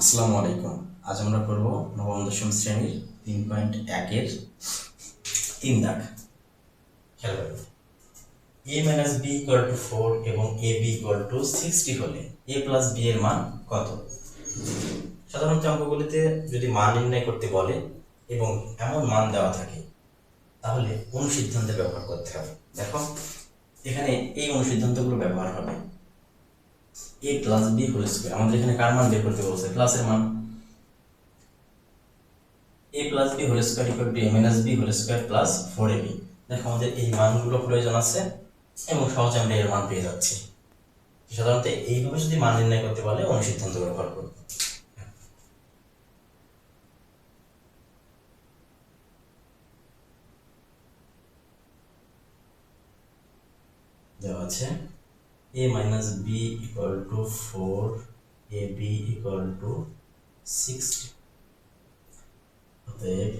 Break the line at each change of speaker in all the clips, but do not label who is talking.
আসসালামু আলাইকুম। আজ আমরা করব নবম দশম শ্রেণীর 3.1 এর 3 দাগ। খেয়াল করুন, a minus b equal to 4 এবং ab ইকুয়াল টু 60 হলে a প্লাস b এর মান কত? সাধারণত অঙ্কগুলিতে যদি মান নির্ণয় করতে বলে এবং এমন মান দেওয়া থাকে তাহলে অনুসিদ্ধান্তে ব্যবহার করতে হবে। দেখো এখানে এই অনুসিদ্ধান্তগুলো ব্যবহার হবে। a plus b whole square, আমাদের এখানে কার মান বের করতে বলছে? প্লাসের মান। a plus B whole square equal to a minus B whole square plus 4ab। দেখো আমাদের এই মানগুলো প্রয়োজন আছে এবং সহজে আমরা এর মান পেয়ে যাচ্ছি। সাধারণত এইভাবে যদি মান নির্ণয় করতে বলে অনুসিদ্ধান্ত ব্যবহার করব। দেওয়া আছে a minus B equal to 4, ab equal to 60। অতএব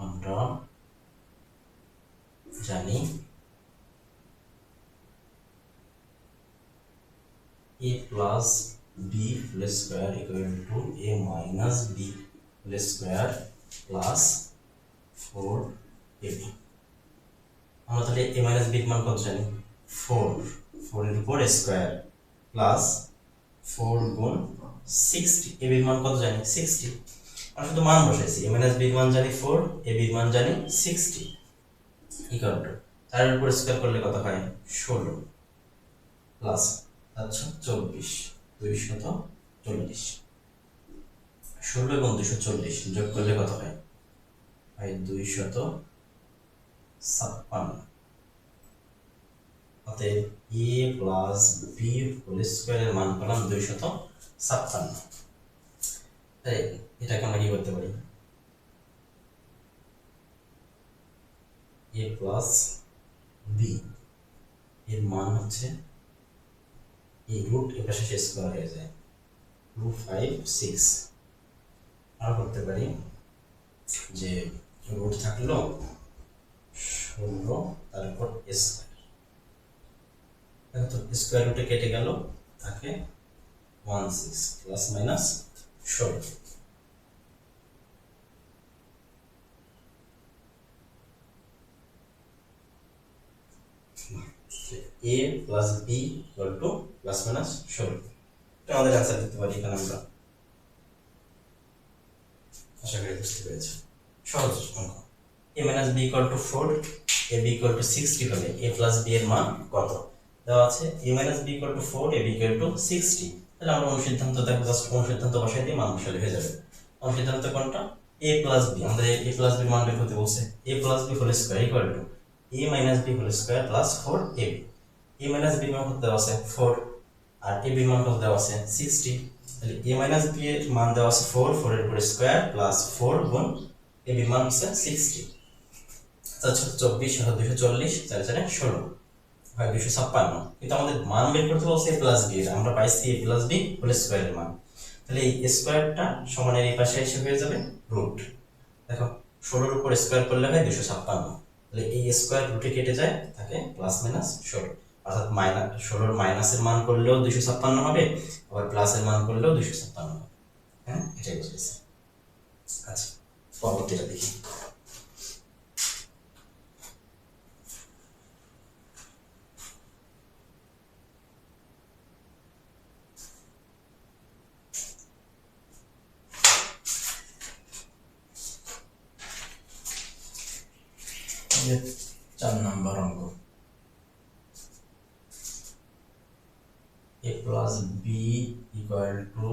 আমরা জানি a plus b whole square equal to a minus b whole square plus 4ab। আমরা তাহলে a minus b এর মান কত জানি? 4 এর উপর স্কয়ার প্লাস 4 গুণ 60। a এর মান কত জানি? 60। আমরা শুধু মান বসাইছি। a minus b এর মান জানি 4, a এর মান জানি 60 ইকুয়াল টু 4 এর উপর স্কয়ার করলে কত হয়? 16 প্লাস 24 240। 16 এবং 240 যোগ করলে কত হয়? 256। অতএব a প্লাস b হোল স্কয়ারের মান পেলাম 256। তাই এটাকে আমরা কি করতে পারি? a প্লাস b এর মান হচ্ছে এই রুট এর পাশে স্কয়ার হয়ে যায়, 256। আমরা করতে পারি যে রুট থাকলো 16 তারপর স্কয়ার, তো স্কয়ার রুটে কেটে গেল, থাকে 16 plus minus 16। a plus b equal two plus minus 16। এটা আমাদের অ্যান্সার দিতে পারি এখানে আমরা। আশা করি বুঝতে পেরেছি। সহজ অঙ্ক। a minus b equal to 4, ab equal to 60 হলে a প্লাস b এর মান কত? দেওয়া আছে a minus b equal to 4, ab equal to 60। তাহলে আমরা অনুসিদ্ধান্ত দেখো, জাস্ট অনুসিদ্ধান্ত বসাই দিয়ে মান বসালে হয়ে যাবে। অনুসিদ্ধান্ত কোনটা? a plus b। আমাদের a প্লাস b মান বের করতে বলছে। a plus b whole square equal to a minus b whole square plus 4ab। a minus b মান কত দেওয়া আছে? 4, আর ab মান কত দেওয়া আছে? 60। তাহলে a মাইনাস b এর মান দেওয়া আছে 4, 4 এর উপর স্কয়ার প্লাস 4 গুণ ab মান হচ্ছে 60। আচ্ছা 24 আর 240 4 4 16 হয় 256। কিন্তু আমাদের মান বের করতে বলছে a প্লাস b এর, আমরা পাইছি a প্লাস b হোল স্কয়ারের মান। তাহলে এই স্কয়ারটা সমানের এই পাশে এসে হয়ে যাবে রুট। দেখো 16 এর উপর স্কয়ার করলে হয় 256। তাহলে এই স্কয়ার রুটে কেটে যায়, থাকে প্লাস মাইনাস 16। অর্থাৎ মাইনাস 16 মাইনাসের মান করলেও 256 হবে, আবার প্লাসের মান করলেও 256 হবে। হ্যাঁ, এটাই বুঝেছি। আচ্ছা পরবর্তীটা দেখি। ये 4 नंबर अंक a plus b equal to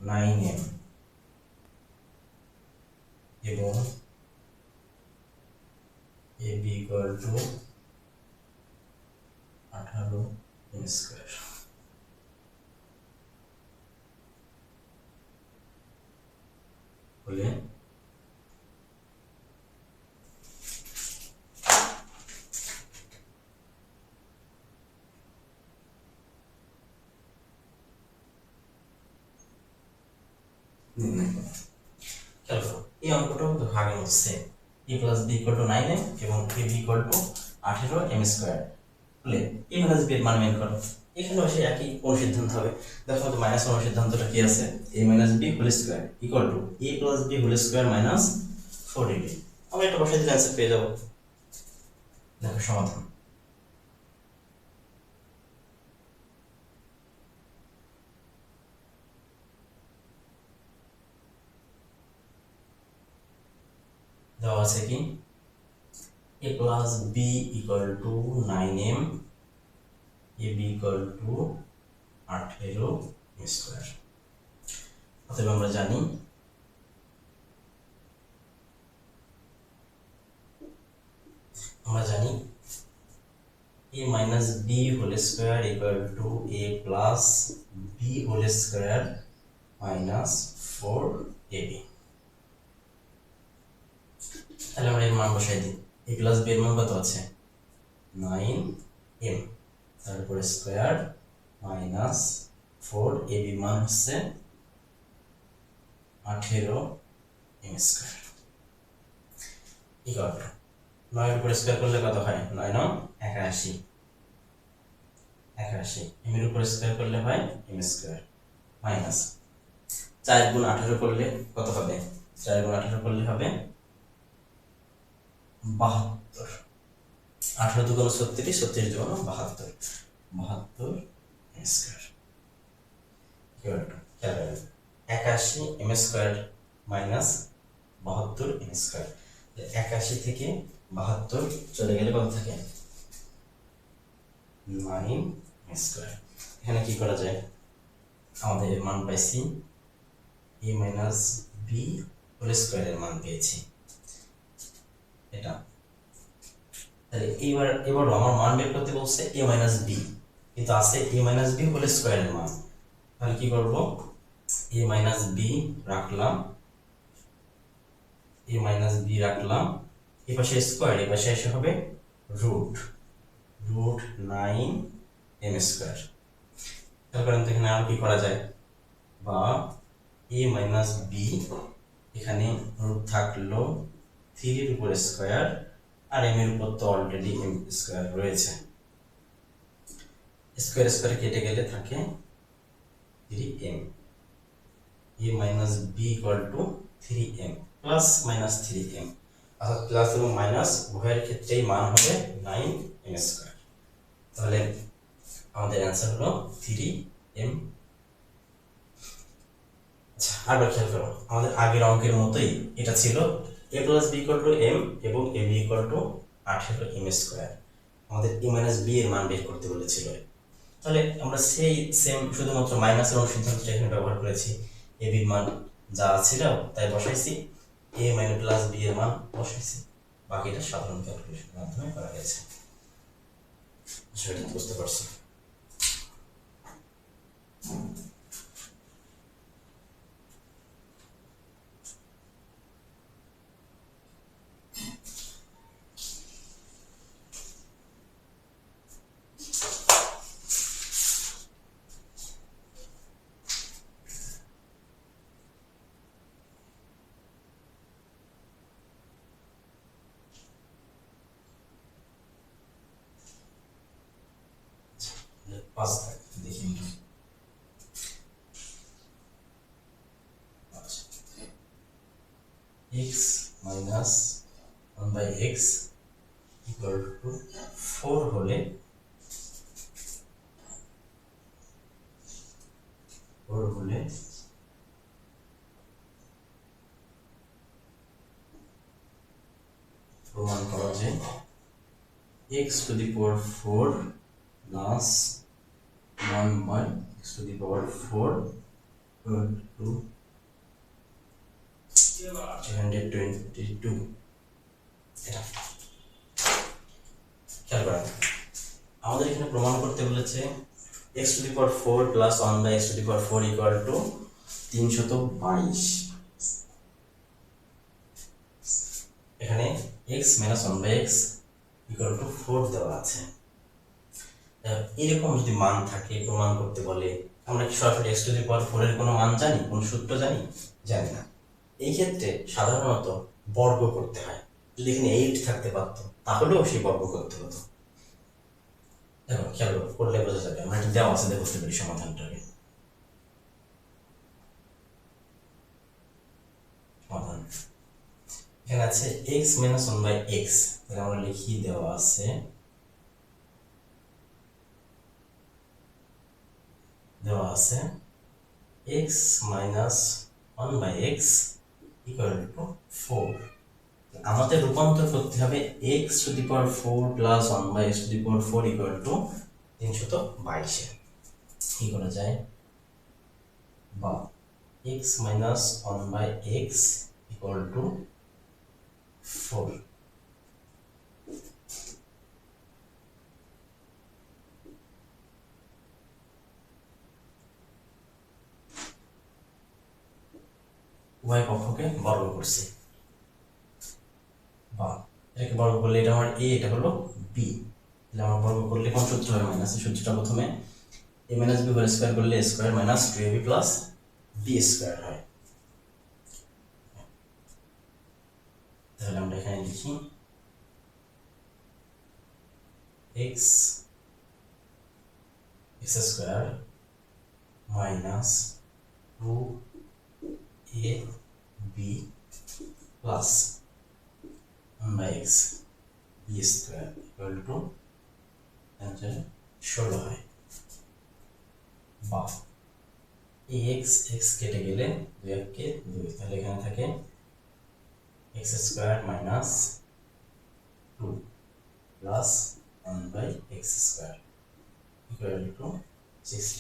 9m এবং ab equal to 18m square হলে খেয়াল করো এই অঙ্কটা কিন্তু ভাগের মধ্যে same. a plus b equal to 9m এবং ab equal two 18m square হলে a মাইনাস b এর মান বের করো। a এখানেও সেই একই অনুসিদ্ধান্ত হবে। দেখো আমাদের মাইনাস অনুসিদ্ধান্তটা কি আছে, a minus b whole square equal to a plus b whole square minus 4ab। আমরা এটা বসাই দিলে অ্যান্সার পেয়ে যাব। দেখো সমাধান, দেওয়া আছে কি a plus b equal to 9m, ab equal to 18 square. অতএব আমরা জানি a minus b whole square equal to a plus b whole square minus 4ab। তাহলে আমরা এর মান বসাই দিই। a প্লাস b এর মান কত আছে 9m, তারপরে স্কয়ার মাইনাস 4ab মান হচ্ছে 18m স্কয়ার ইকুয়াল টু 9 এর উপর স্কয়ার করলে কত হয় 9 9 81, 81 m এর উপর স্কয়ার করলে হয় m স্কয়ার মাইনাস 4 গুণ 18 করলে কত হবে, 4 গুণ 18 করলে হবে 72, 18 দুগুণ 36, 36 দুগুণ 72, 72 m square equal two 81 m square minus 72 m square. 81 থেকে 72 চলে গেলে কত থাকে 9 m স্কয়ার। এখানে কি করা যায়, আমাদের এর মান পাইছি a মাইনাস b হোল স্কয়ারের মান পেয়েছি এটা। তাহলে এবারও আমার মান বের করতে বলছে a মাইনাস b, কিন্তু আছে a মাইনাস b হোল স্কয়ারের মান। তাহলে কি করব, a মাইনাস b রাখলাম, a মাইনাস b রাখলাম, এই পাশে স্কয়ার, এই পাশে এসে হবে রুট 9m স্কয়ার। তারপর এখানে আর কি করা যায়, বা a মাইনাস b, এখানে রুট থাকলো 3 এর উপর স্কয়ার, আর m এর উপর তো অলরেডি m স্কয়ার রয়েছে, স্কয়ার স্কয়ার কেটে গেলে থাকে 3m। a minus b equal two 3m plus minus 3m, অর্থাৎ প্লাস এবং মাইনাস উভয়ের ক্ষেত্রেই মান হবে 9m স্কয়ার। তাহলে আমাদের অ্যান্সার হলো 3m। আচ্ছা, আবার খেয়াল করো, আমাদের আগের অঙ্কের মতোই এটা ছিল a plus b equal two m এবং ab equal two 18m square. আমাদের a মাইনাস b এর মান বের করতে বলেছিল। তাহলে আমরা সেই সেম শুধুমাত্র মাইনাসের অনুসিদ্ধান্তটা এখানে ব্যবহার করেছি, ab এর মান যা ছিল তাই বসাইছি, a মাইনাস প্লাস b এর মান বসাইছি, বাকিটা সাধারণ ক্যালকুলেশনের মাধ্যমে করা গেছে। সেটা বুঝতে পারছো? পাঁচ দেখি x minus 1/x equal to 4 হলে প্রমাণ করা যায় x to the power 4 plus 1/x to the power 4 equal to 222। এটা খেয়াল করেন, আমাদের এখানে প্রমাণ করতে বলেছে x to the power 4 plus 1/x to the power 4 equal to 322। এখানে x minus 1/x equal to 4 দেওয়া আছে। এরকম যদি মান থাকে প্রমাণ করতে বলে, আমরা কি সরাসরি x টু দি পাওয়ার 4 এর কোনো মান জানি, কোন সূত্র জানি? জানি না। এই ক্ষেত্রে সাধারণত বর্গ করতে হয়। যদি এখানে 8 থাকতে পারতো তাহলেও সেই বর্গ করতে হতো। দেখো খেয়াল করলে বোঝা যাবে, আমরা এটা দেওয়া আছে দেখো বুঝতে পারি সমাধানটাকে। সমাধান এখানে আছে x মাইনাস 1/x, তাহলে আমরা লিখি দেওয়া আছে x minus 1/x equal to 4। আমাদের রূপান্তর করতে হবে x to the power 4 plus 1/x to the power 4 equal to 322। কি করা যায়, বা x minus 1/x equal to 4। y পক্ষকে বর্গ করছি, বা এটাকে বর্গ করলে এটা আমার a, এটা হলো b, তাহলে আমার বর্গ করলে কোন সূত্র হয়, মাইনাস এই সূত্রটা প্রথমে a minus b whole square করলে a square minus 2ab plus b square হয়। তাহলে আমরা এখানে লিখি x square minus 2ab plus 1/x b square equal to 16 হয়, বা x কেটে গেলে 2 কে 2, তাহলে এখানে থাকে x square minus 2 plus 1/x square equal to 60,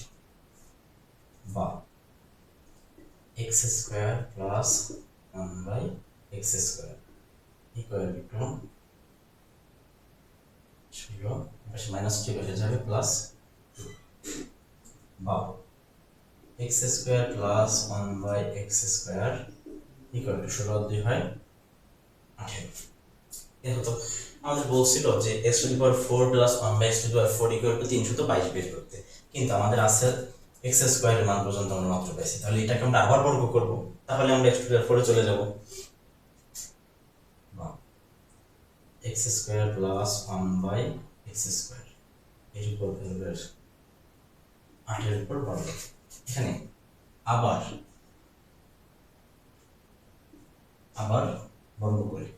বা x square plus 1/x square equal to 16, পাশে মাইনাস 2 পাশে যাবে প্লাস 2, বা x square plus 1/x square equal to 16 2 হয় 18। দেখো তো আমাদের বলছিল যে x to the power 4 plus 1/x to the power 4 equal to 322 বের করতে, কিন্তু আমাদের আছে x স্কয়ারের মান পর্যন্ত আমরা মাত্র পাইছি, তাহলে এটাকে আমরা আবার বর্গ করব, তাহলে আমরা x টু দি পাওয়ার 4 এ চলে যাব, বা x square plus 1/x square এর উপর 8 এর উপর বর্গ। এখানে আবার বর্গ করি,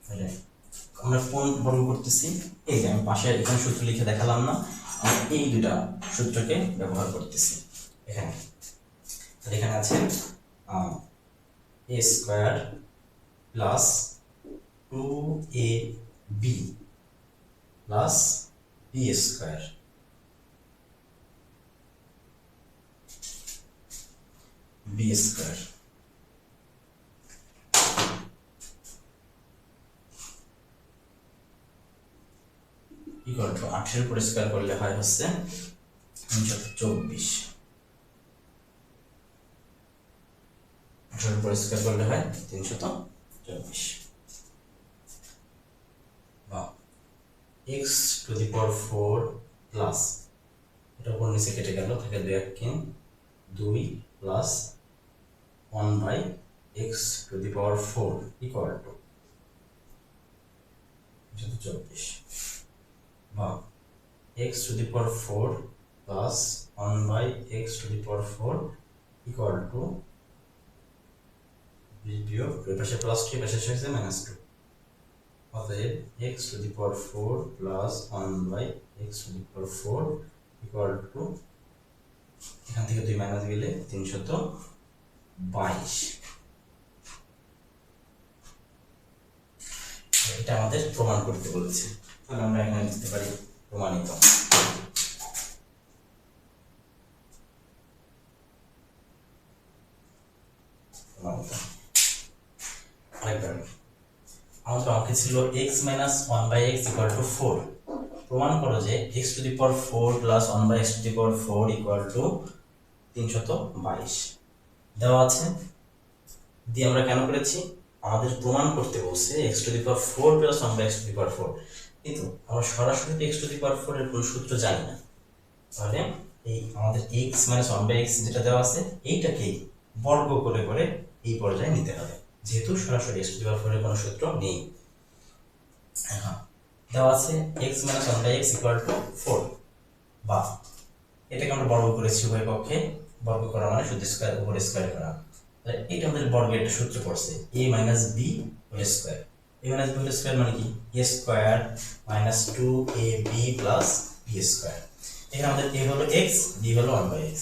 তাহলে আমরা কোন বর্গ করতেছি, এই যে আমি পাশে এখানে সূত্র লিখে দেখালাম না, আমি এই দুটা সূত্রকে ব্যবহার করতেছি এখানে। তাহলে এখানে আছে a square plus 2ab plus b square equal two 8 এর উপর স্কয়ার করলে হয় হচ্ছে 324, 8 এর উপর স্কয়ার করলে হয় 324, বা x to the power 4 plus এটা উপর নিচে কেটে গেল, থাকে 2 1 2 plus 1/x to the power 4 equal to 324, বা x to the power 4 plus 1/x to the power 4 equal to বিয়োগ এই পাশে প্লাস 2 পাশে হয়েছে মাইনাস 2, অতএব x to the power 4 plus 1/x to the power 4 equal to, এখান থেকে 2 minus গেলে 322। এটা আমাদের প্রমাণ করতে বলেছে, তাহলে আমরা এখানে লিখতে পারি প্রমাণিত। আরেকবার আমাদের অঙ্কে ছিল x minus 1/x equal to 4, প্রমাণ করো যে x to the power 4 plus 1/x to the power 4 equal to 322 দেওয়া আছে। দিয়ে আমরা কেন করেছি, আমাদের প্রমাণ করতে বলছে x to the power 4 plus 1/x to the power 4, কিন্তু আমরা সরাসরি x টু দি পাওয়ার 4 এর কোনো সূত্র জানি না, তাহলে এই আমাদের x মাইনাস 1/x যেটা দেওয়া আছে এইটাকে বর্গ করে করে এই পর্যায়ে নিতে হবে। যেহেতু সরাসরি এক্স টু দি পাওয়ার 4 এর কোনো সূত্র নেই। এখন দেওয়া আছে x minus 1 by x equal to 4, বা এটাকে আমরা বর্গ করেছি উভয় পক্ষে, বর্গ করা মানে শুধু স্কয়ার উপর স্কয়ার করা, তাহলে এটা আমাদের বর্গের একটা সূত্র পড়ছে a minus b whole square. a minus b whole square মানে কি a square minus 2ab plus b square. এখানে আমাদের a হলো x, b হলো 1 বাই x,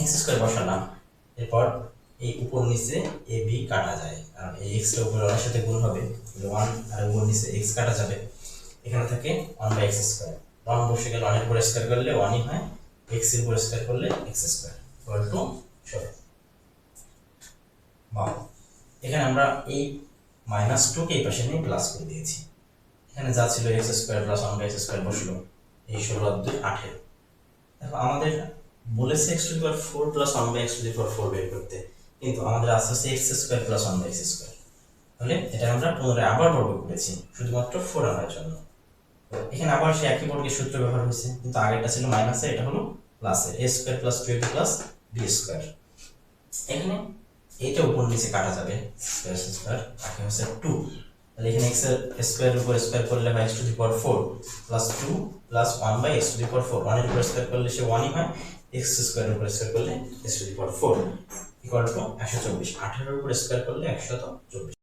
x স্কয়ার বসালাম, এরপর এই উপর নিচে ab কাটা যায়, কারণ এই x টা উপরে 1 এর সাথে গুণ হবে, 1 আর উপর নিচে x কাটা যাবে, এখানে থাকে 1 বাই x স্কয়ার। 1 বসে গেল, 1 এর উপর স্কয়ার করলে 1 ই হয়, x এর উপর স্কয়ার করলে x স্কয়ার ইকুয়াল টু 4। বা এখানে আমরা এই মাইনাস 2 কে এই পাশে নিয়ে প্লাস করে দিয়েছি, এখানে যা ছিল x square plus 1 by x square বসলো, এই 16 আর 2 18। দেখো আমাদের বলেছে x to the power 4 plus 1 by x to the power 4 বের করতে, কিন্তু আমাদের আছে হচ্ছে x square plus 1 by x square, তাহলে এটা আমরা পুনরায় আবার বর্গ করেছি শুধুমাত্র 4 আনার জন্য। এখানে আবার সেই একই বর্গের সূত্র ব্যবহার হয়েছে, কিন্তু আগেরটা ছিল মাইনাসে, এটা হলো প্লাসে, a square plus 2ab plus b square. এখানে এইটা উপর নিচে কাটা যাবে, স্কয়ার স্কয়ার বাকি হচ্ছে 2, তাহলে এখানে x এর স্কয়ার উপর স্কয়ার করলে হয় x to the power 4 plus 2 plus 1 by x to the power 4, 1 এর উপর স্কয়ার করলে সে 1 ই হয়, x স্কয়ার এর উপর স্কয়ার করলে x to the power 4 equal to 124, 18 এর উপর স্কয়ার করলে 124।